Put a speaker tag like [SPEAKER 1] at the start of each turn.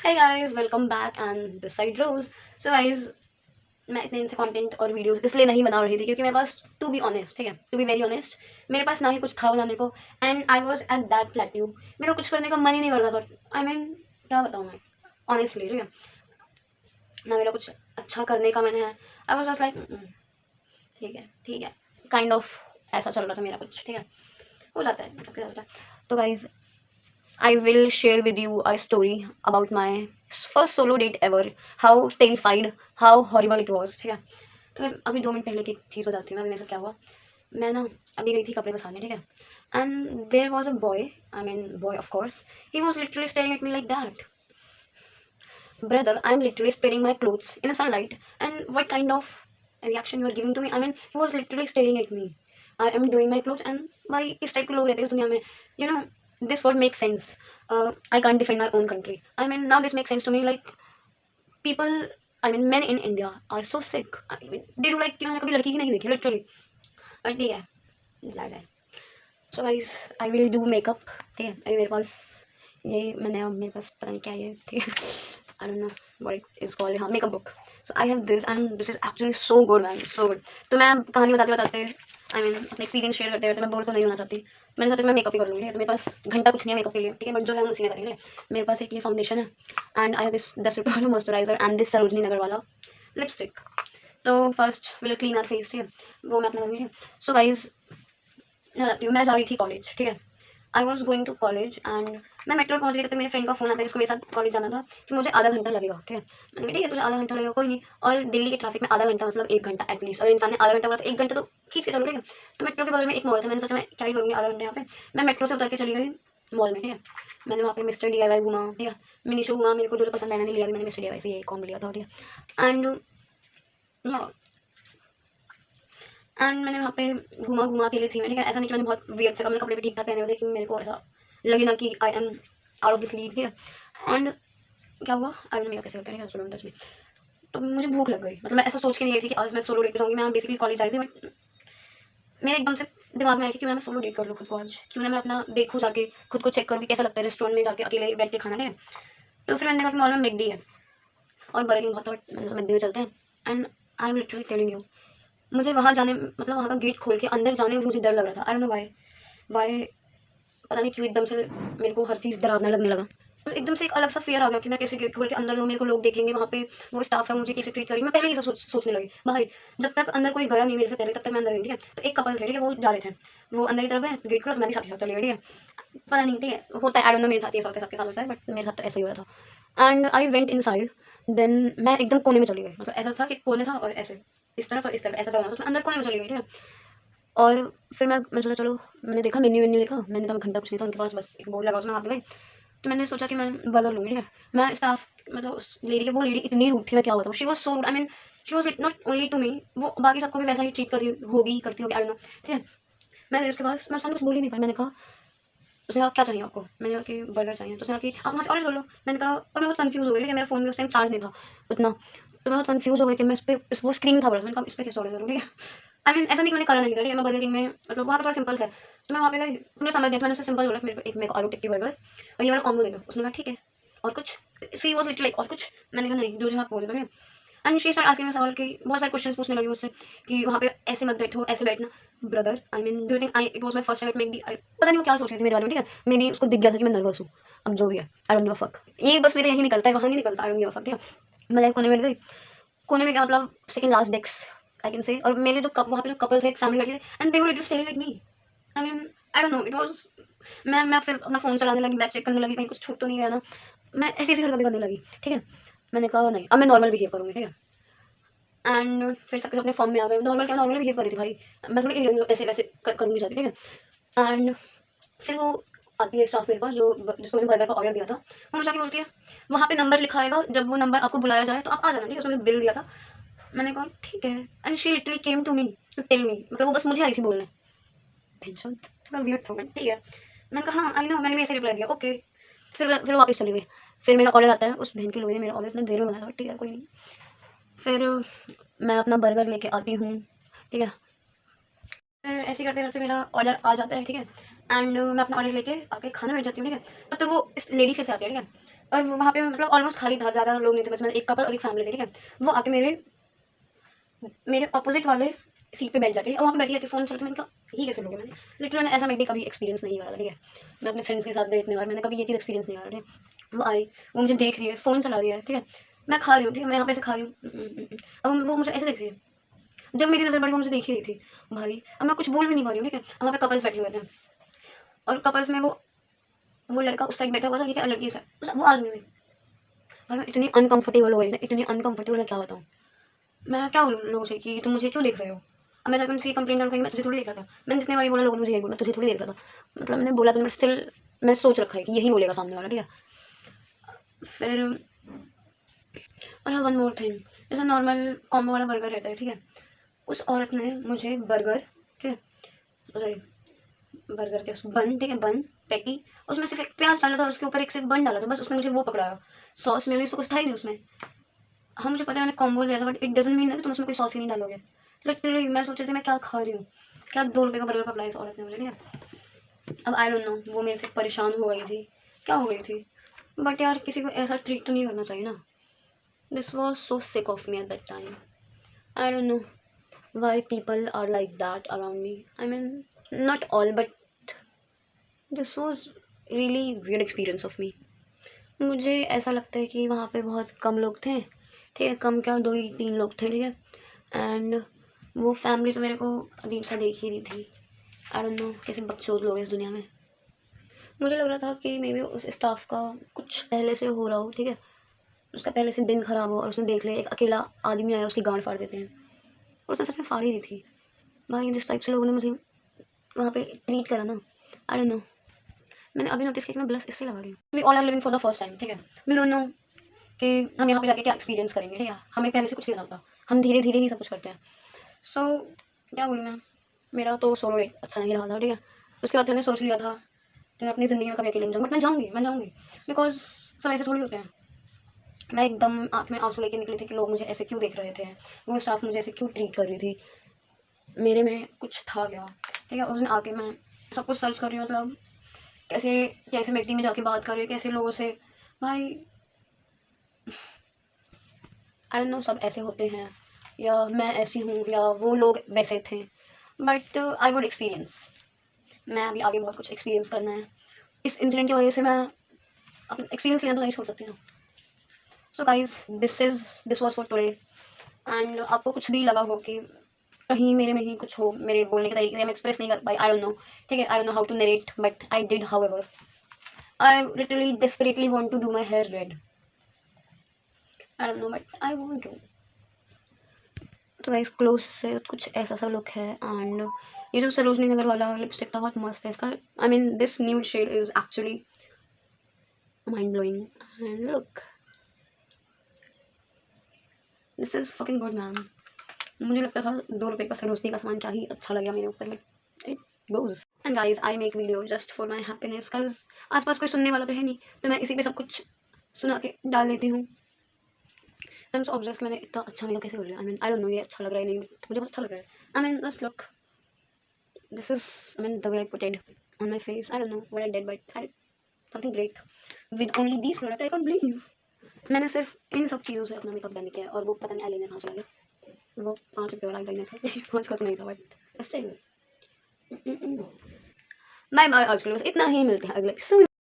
[SPEAKER 1] Hey guys, welcome back and this side Rose. So guys, मैं इतने दिन से कंटेंट और वीडियोस इसलिए नहीं बना रही थी क्योंकि मेरे पास टू बी ऑनेस्ट, ठीक है, टू बी वेरी ऑनेस्ट, मेरे पास ना ही कुछ था बनाने को and I was at that plateau. मेरा कुछ करने का मन ही नहीं करता था। आई मीन क्या बताऊँ मैं, ऑनेस्टली, ठीक है, ना मेरा कुछ अच्छा करने का मन है। आई वाज जस्ट लाइक ठीक है, काइंड ऑफ ऐसा चल रहा था मेरा कुछ, ठीक है, हो जाता है, सबके साथ होता है। तो guys I will share with you a story about my first solo date ever. How terrified, how horrible it was. ठीक है, तो अभी 2 मिनट पहले की एक चीज़ बताती हूँ मैं, अभी मेरे साथ क्या हुआ। मैं ना अभी गई थी कपड़े बसाने, ठीक है, and there was a boy, I mean boy of course, he was literally staring at me like that. Brother, I am literally spreading my clothes in the sunlight, and what kind of reaction you are giving to me? I mean, he was literally staring at me. I am doing my clothes, and why इस type के लोग रहते हैं इस दुनिया में? You know, this word makes sense. I can't defend my own country. I mean, now this makes sense to me. Like people, I mean, men in India are so sick. I mean, they do like कि मैंने कभी लड़की ही नहीं देखी literally. But ठीक है, जाए जाए. So guys, I will do makeup. ठीक है, अभी मेरे पास ये मैंने अब मेरे पास पता नहीं क्या है, ठीक है, I don't know what it is called, हाँ, makeup book. So I have this and this is actually so good man, so good. तो मैं कहानी बताते बताते I mean अपना एक्सपीरियंस शेयर करते करते मैं बोर तो नहीं होना चाहती। मैंने सोचा मैं मेकअप ही कर लूँगी, तो मेरे पास घंटा कुछ नहीं है मेकअप के लिए, ठीक है, बट जो है हम उसी में करेंगे। मेरे पास एक ये फाउंडेशन है एंड आई हैव दिस 10 रुपये वाला moisturiser and this Sarojini Nagar वाला लिपस्टिक। तो first will clean our face, ठीक है, वो मैं अपना करूँगी। सो गाइज मैं जा रही थी कॉलेज, ठीक है, I was going to college and मैं मेट्रो में पहुँच गई। तब तक मेरे फ्रेंड का फ़ोन आता है जिसको मेरे साथ कॉलेज जाना था कि मुझे आधा घंटा लगेगा, ठीक है। मैंने कहा ठीक है तुझे आधा घंटा लगेगा, कोई नहीं। और दिल्ली के ट्रैफिक में आधा घंटा मतलब 1 घंटा एटलीस्ट, अगर इंसान ने आधा घंटा बोला तो 1 घंटा तो खींच के चलो, ठीक है। तो मेट्रो के बगल में एक मॉल था, मैंने सोचा मैं क्या ही करूँगी आधा घंटे यहाँ पे। मैं मेट्रो से उतर के चली गई मॉल में, ठीक है। मैंने वहाँ पे मिस्टर DIY घूमा, ठीक है, मिनी शो घूमा, मेरे को जो पसंद आया मैंने लिया भी, मैंने मिस्टर DIY से ये कॉम्बो लिया था, ठीक है। एंड मैंने वहाँ पे घूमा घूमा के लिए थी मैं, ठीक है। ऐसा नहीं कि मैंने बहुत वियर्ड से अपने कपड़े भी ठीक ठाक पहने हुए थे कि मेरे को ऐसा लगे ना कि I am out of this league, ठीक है। एंड क्या हुआ, आई मेरा कैसे करते हैं, डोंट टच मी। तो मुझे भूख लग गई, मतलब मैं ऐसा सोच के नहीं गई थी कि आज मैं सोलो डेट पे जाऊँगी। मैं बेसिकली कॉलेज जा रही थी, बट मेरे एकदम से दिमाग में आया कि क्यों ना मैं सोलो डेट कर लूँ खुद को आज, क्यों ना मैं अपना देखूँ जाके, खुद को चेक करूँ कि कैसा लगता है रेस्टोरेंट में जाके अकेले बैठ के खाना, नहीं है। तो फिर मैंने देखा कि मॉल में मैकडी है और बर्गर किंग बहुत, मैंने मैकडी में चलते हैं। And I am literally telling you, मुझे वहाँ जाने मतलब वहाँ का गेट खोल के अंदर जाने में मुझे डर लग रहा था। आई डोंट नो व्हाई, पता नहीं क्यों एकदम से मेरे को हर चीज़ डरावना लगने लगा। तो एकदम से एक अलग सा फ़ियर आ गया कि मैं कैसे गेट खोल के अंदर जाऊँ, मेरे को लोग देखेंगे, वहाँ पे वो स्टाफ है मुझे कैसे ट्रीट करेगी। मैं पहले ही सब सोचने लगी भाई। जब तक अंदर कोई गया नहीं मेरे से पहले, तब तक मैं अंदर गई, ठीक है। तो एक कपल थे, ठीक है, वो जा रहे थे, वो अंदर की तरफ है, गेट खोला तो मैं भी साथ ही साथ चली गई, ठीक है। पता नहीं, ठीक है, होता है, आई डोंट नो मेरे साथ ये होता है, सबके साथ होता है, बट मेरे साथ तो ऐसा ही हो रहा था। And I went inside, then मैं एकदम कोने में चली गई, मतलब ऐसा था कि कोने था और ऐसे इस तरफ और इस तरफ ऐसा चलना था, तो मैं अंदर कोने में चली गई, ठीक है। और फिर मैं सोचा चलो, मैंने देखा मेन्यू देखा, मैंने कहा घंटा कुछ नहीं था उनके पास, बस एक बोर्ड लगा उसमें, वहाँ पे गई। तो मैंने सोचा कि मैं बर्गर लूँगी, ठीक है। मैं स्टाफ मतलब उस लेडी के, वो लेडी इतनी रूड थी, मैं क्या बताऊँ, she was so rude. I mean she was not only to me, वो बाकी सबको भी वैसा ही ट्रीट करी होगी, करती होगी, आई डोंट नो, ठीक है। मैं उसके पास मैं उसने कुछ बोल ही नहीं पाई। मैंने कहा, उसने कहा क्या चाहिए आपको, मैंने कहा कि बर्गर चाहिए। तो उसने कहा कि आप वहाँ से ऑर्डर कर लो। मैंने कहा, और मैं बहुत कन्फ्यूज़ हो गई, ठीक है, मेरा फ़ोन में उस टाइम चार्ज नहीं था उतना, तो मैं बहुत कन्फ्यूज़ हो गई कि मैं वो स्क्रीन था बड़ा, मैंने कहा इस पे कैसे ऑर्डर करूँ, ठीक है। आई मीन ऐसा नहीं कि मैंने करा नहीं था, ठीक है, मैं बर्गर किंग में मतलब वहाँ पे थोड़ा सिंपल है, तो मैं वहाँ पे गई, तो मुझे समझ गया, तो मैंने उससे सिंपल बोला मेरे को आलू टिक्की बर्गर और ये वाला कॉम्बो दे दो। उसने कहा ठीक है, और कुछ, सी वॉज लिटरली लाइक और कुछ। मैंने कहा नहीं, जो जो आप बोले, ठीक है। And she start asking me सवाल, कि बहुत सारे क्वेश्चंस पूछने लगी मुझसे कि वहाँ पे ऐसे मत बैठो, ऐसे बैठना। Brother, I mean do you think I it was my first time at McD, पता नहीं वो क्या सोच रही थी मेरे बारे में, ठीक है। मेरी उसको दिख गया था कि मैं नर्वस हूँ, अब जो भी है, I don't give a fuck. ये बस मेरे यही निकलता है, वहाँ नहीं निकलता, I don't give a fuck, ठीक है। मैं लाइक कोने में गई, कोने में क्या मतलब second last desk I can say. और मेरे जो वहाँ पे जो कपल थे, एक फैमिली बैठी थी, and they were literally staring at me. I mean I don't no, it was, मैं फिर अपना फ़ोन चलाने लगी, बैग चेक करने लगी, कहीं कुछ छूट तो नहीं गया ना। मैं ऐसी-ऐसी हरकतें करने लगी, ठीक है। मैंने कहा नहीं, अब मैं नॉर्मल बिहेव करूँगी, ठीक है। एंड फिर सबके सब अपने फॉर्म में आ गए, नॉर्मल क्या, नॉर्मल बिहेव कर रही थी भाई, मैं थोड़ी ऐसे वैसे करूँगी जाके, ठीक है। एंड फिर वो आती है स्टाफ मेरे पास, जो जिसको मैंने बर्गर का ऑर्डर दिया था, वो मुझे जाके बोलती है वहाँ पे नंबर लिखा आएगा, जब वो नंबर आपको बुलाया जाए तो आप आ जाना, ठीक है, उसने बिल दिया था। मैंने कहा ठीक है, and she literally came to me to tell me, मतलब वो बस मुझे आई थी बोलने। टेंशन थोड़ा वियर्ड था, ठीक है। मैंने कहा हाँ आई नो, मैंने भी ऐसे रिप्लाई दिया ओके। फिर वापस चली गई। फिर मेरा ऑर्डर आता है, उस बहन की लोगों ने मेरा ऑर्डर इतने देर में बनाया था, ठीक है, कोई नहीं। फिर मैं अपना बर्गर लेके आती हूँ, ठीक है। ऐसे करते करते मेरा ऑर्डर आ जाता है, ठीक है। एंड मैं अपना ऑर्डर लेके आके खाना बैठ जाती हूँ, ठीक है। तब तक वो इस लेडी फिर से आती है, ठीक है। और वहाँ पे मतलब ऑलमोस्ट खाली था, ज़्यादा लोग नहीं थे, बस मैं एक कपल और एक फैमिली थी, ठीक है। वो आके मेरे मेरे अपोजिट वाले सीट पे बैठ जाती है और वहाँ पे बैठी रहती, फ़ोन चलाती। मैंने कहा ये कैसे लोगे, मैंने लिटरली मैंने ऐसा मैकडी कभी एक्सपीरियंस नहीं करा था, ठीक है। मैं अपने फ्रेंड्स के साथ गई इतनी बार, मैंने कभी ये चीज़ एक्सपीरियंस नहीं करा, ठीक है। वो आई, वो मुझे देख रही है, फ़ोन चला रही है, ठीक है। मैं खा रही हूँ, ठीक है, मैं यहाँ पे ऐसे खा रही हूँ। अब वो मुझे ऐसे देख रही है, जब मेरी नज़र पड़ी वो मुझे देख ही रही थी भाई। अब मैं कुछ बोल भी नहीं पा रही हूँ, ठीक है। वहाँ पे कपल्स बैठे हुए थे और कपल्स में वो लड़का उस साइड बैठा हुआ था, ठीक है, लड़की इस साइड, वो आदमी भी। भाई मैं इतनी अनकंफर्टेबल हो गई ना, इतनी अनकंफर्टेबल है क्या बताऊँ। मैं क्या बोलूँ लोगों से कि तुम मुझे क्यों देख रहे हो। अब मैं जाकर उनसे कंप्लेन करूँ, मैं तुझे थोड़ी देख रहा था। मैंने जितने बारी बोला लोगों ने मुझे यही बोला, तुझे थोड़ी देख रहा था। मतलब मैंने बोला तो मैं स्टिल मैं सोच रखा है कि यही बोलेगा सामने वाला, ठीक है। फिर और हाँ, वन मोर थिंग, जैसा नॉर्मल कॉम्बो वाला बर्गर रहता है, ठीक है। उस औरत ने मुझे बर्गर, ठीक है, सॉरी, बर्गर के बन, ठीक है, बन पैटी, उसमें सिर्फ एक प्याज डाला था, उसके ऊपर एक सिर्फ बन डाला था, बस उसने मुझे वो पकड़ाया। सॉस में तो कुछ था ही नहीं उसमें। हाँ मुझे पता है मैंने कॉम्बो लिया था, बट इट डजंट मीन कि तुम उसमें कोई सॉस ही नहीं डालोगे। लिटरली मैं सोच रही थी मैं क्या खा रही हूँ, क्या 2 रुपये का बर्गर पकड़ाया इस औरत ने मुझे, ठीक है। अब आई डोंट नो वो मेरे से परेशान हो गई थी, क्या हो गई थी, बट यार किसी को ऐसा ट्रीट तो नहीं करना चाहिए ना। This was so sick of me at that time. I don't know why people are like that around me, I mean not all, but this was really weird experience of me. मुझे ऐसा लगता है कि वहाँ पे बहुत कम लोग थे, ठीक है, कम क्या 2 ही 3 लोग थे, ठीक है। एंड वो फैमिली तो मेरे को अजीब सा देख ही रही थी। आई डोंट नो कैसे बकचोद लोग हैं इस दुनिया में। मुझे लग रहा था कि मे बी उस स्टाफ का कुछ पहले से हो रहा हो, ठीक है, उसका पहले से दिन ख़राब हो और उसने देख लिया एक अकेला आदमी आया उसकी गांड फाड़ देते हैं, और उसने सच में फाड़ ही दी थी। भाई जिस टाइप से लोगों ने मुझे वहाँ पे ट्रीट करा ना, आई डोंट नो। मैंने अभी नोटिस किया कि मैं ब्लश इससे लगा रही हूँ। We all are living for the first time, ठीक है। वी डोंट नो कि हम यहाँ पे जाके क्या एक्सपीरियंस करेंगे, ठीक है। हमें पहले से कुछ नहीं होता, हम धीरे धीरे ही सब कुछ करते हैं। सो क्या बोलूँ मैं, मेरा तो सोलो डेट अच्छा नहीं रहा था, ठीक है। उसके बाद मैंने सोच लिया था कि मैं अपनी ज़िंदगी में कभी अकेले नहीं जाऊँगी, बट मैं जाऊँगी बिकॉज सब ऐसे थोड़ी होते हैं। मैं एकदम आँख में आंसू लेके निकली थी कि लोग मुझे ऐसे क्यों देख रहे थे, वो स्टाफ मुझे ऐसे क्यों ट्रीट कर रही थी, मेरे में कुछ था क्या, ठीक है। उस दिन आके मैं सब कुछ सर्च कर रही हूँ, मतलब कैसे कैसे मैकडी में जाके बात कर रही है, कैसे लोगों से, भाई आई डोंट नो सब ऐसे होते हैं या मैं ऐसी हूँ या वो लोग वैसे थे, बट आई वुड एक्सपीरियंस। मैं अभी आगे बहुत कुछ एक्सपीरियंस करना है, इस इंसिडेंट की वजह से मैं अपना एक्सपीरियंस लेना तो नहीं छोड़ सकती ना। So guys this was for today. And आपको कुछ भी लगा हो कि कहीं मेरे में ही कुछ हो, मेरे बोलने के तरीके से मैं एक्सप्रेस नहीं कर पाई, आई डोंट नो, ठीक है। I don't know how to narrate but I did however. I literally desperately want to do my hair red, I don't know but I want to. तो गाइस क्लोज से कुछ ऐसा सा look है। And ये जो सरोजनी नगर वाला lipstick था बहुत मस्त है इसका, I mean this nude shade is actually mind blowing. And look this is fucking good man. मुझे लगता था 2 रुपये का सरोजनी का सामान क्या ही अच्छा लगा मेरे ऊपर, but it goes. And guys I make video just for my happiness, because आसपास कोई सुनने वाला तो है नहीं, तो मैं इसी पे सब कुछ सुना के डाल देती हूँ। आई एम सो ऑब्सेस्ड मैंने इतना अच्छा मेकअप कैसे कर लिया, I mean I don't no ये अच्छा लग रहा है नहीं, मुझे बहुत अच्छा लग रहा है। I mean just look, this is, I mean, the way I put it on my face. I don't know what I did, but I did something great with only these products. I can't believe मैंने सिर्फ इन सब चीज़ों से अपना makeup done किया है। और वो पता नहीं आईलाइनर कहाँ चला गया, वो 5 रुपये वाला आईलाइनर था 5 का तो नहीं था, बट स्टिल बाय बाय। आज के लिए बस इतना ही, मिलते हैं अगले एपिसोड।